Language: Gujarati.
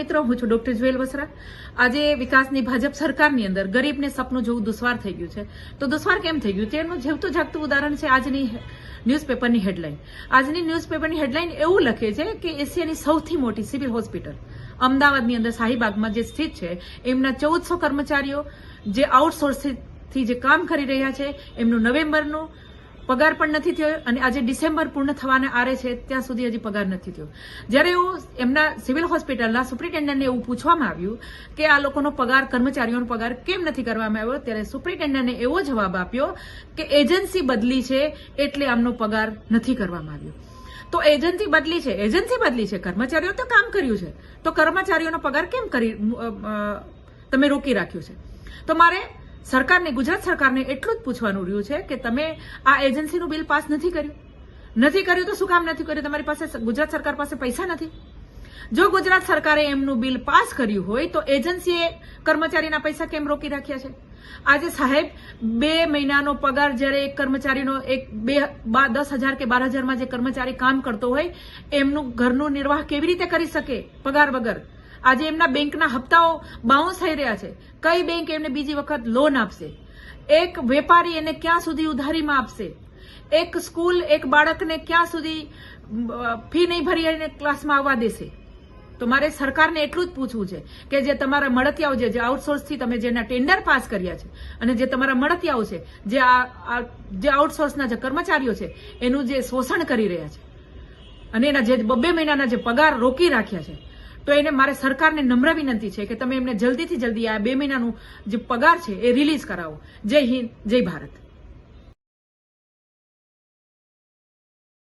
મિત્રો, હું છું ડોક્ટર જ્વેલ વસરા। આજે વિકાસની ભાજપ સરકારની અંદર ગરીબને સપનું જોવું દુશ્વાર થઈ ગયું છે। તો દુશ્વાર કેમ થઈ ગયું? તેનું જીવતું જાગતું ઉદાહરણ છે આજની ન્યૂઝપેપરની હેડલાઇન। આજની ન્યૂઝપેપરની હેડલાઇન એવું લખે છે કે એશિયાની સૌથી મોટી સિવિલ હોસ્પિટલ અમદાવાદની અંદર શાહીબાગમાં જે સ્થિત છે, એમના 1400 કર્મચારીઓ જે આઉટસોર્સથી જે કામ કરી રહ્યા છે, એમનું નવેમ્બરનું પગાર પણ નથી થયો અને આજે ડિસેમ્બર પૂર્ણ થવાને આરે છે ત્યાં સુધી હજી પગાર નથી થયો। જ્યારે એવું એમના સિવિલ હોસ્પિટલના સુપ્રિન્ટેન્ડન્ટને એવું પૂછવામાં આવ્યું કે આ લોકોનો પગાર, કર્મચારીઓનો પગાર કેમ નથી કરવામાં આવ્યો, ત્યારે સુપ્રિન્ટેન્ડન્ટે એવો જવાબ આપ્યો કે એજન્સી બદલી છે એટલે આમનો પગાર નથી કરવામાં આવ્યો। તો એજન્સી બદલી છે, કર્મચારીઓ તો કામ કર્યું છે, તો કર્મચારીઓનો પગાર કેમ તમે રોકી રાખ્યો છે? તો મારે સરકારને, ગુજરાત સરકારને એટલું જ પૂછવાનું રહ્યું છે કે તમે આ એજન્સીનું બિલ પાસ નથી કર્યું તો શું કામ નથી કર્યું? તમારી પાસે, ગુજરાત સરકાર પાસે પૈસા નથી? જો ગુજરાત સરકારે એમનું બિલ પાસ કર્યું હોય તો એજન્સીએ કર્મચારીના પૈસા કેમ રોકી રાખ્યા છે? આજે સાહેબ 2 મહિનાનો પગાર જ્યારે એક કર્મચારીનો 10,000 કે 12,000માં જે કર્મચારી કામ કરતો હોય, એમનું ઘરનું નિર્વાહ કેવી રીતે કરી શકે પગાર વગર? આજે એમના બેંકના હપ્તાઓ બાઉન્સ થઈ રહ્યા છે। કઈ બેંક એમને બીજી વખત લોન આપશે? એક વેપારી એને ક્યાં સુધી ઉધારીમાં આપશે? એક સ્કૂલ એક બાળકને ક્યાં સુધી ફી નહીં ભરી એને ક્લાસમાં આવવા દેશે? તો મારે સરકારને એટલું જ પૂછવું છે કે જે તમારા મળતિયાઓ જે આઉટસોર્સથી તમે જેના ટેન્ડર પાસ કર્યા છે અને જે તમારા મળતિયાઓ છે, જે આઉટસોર્સના જે કર્મચારીઓ છે, એનું જે શોષણ કરી રહ્યા છે અને એના જે 2 મહિનાના જે પગાર રોકી રાખ્યા છે, તો એને મારે સરકારને નમ્ર વિનંતી છે કે તમે એમને જલ્દીથી જલ્દી આ 2 મહિનાનું જે પગાર છે એ રિલીઝ કરાવો। જય હિન્દ, જય ભારત।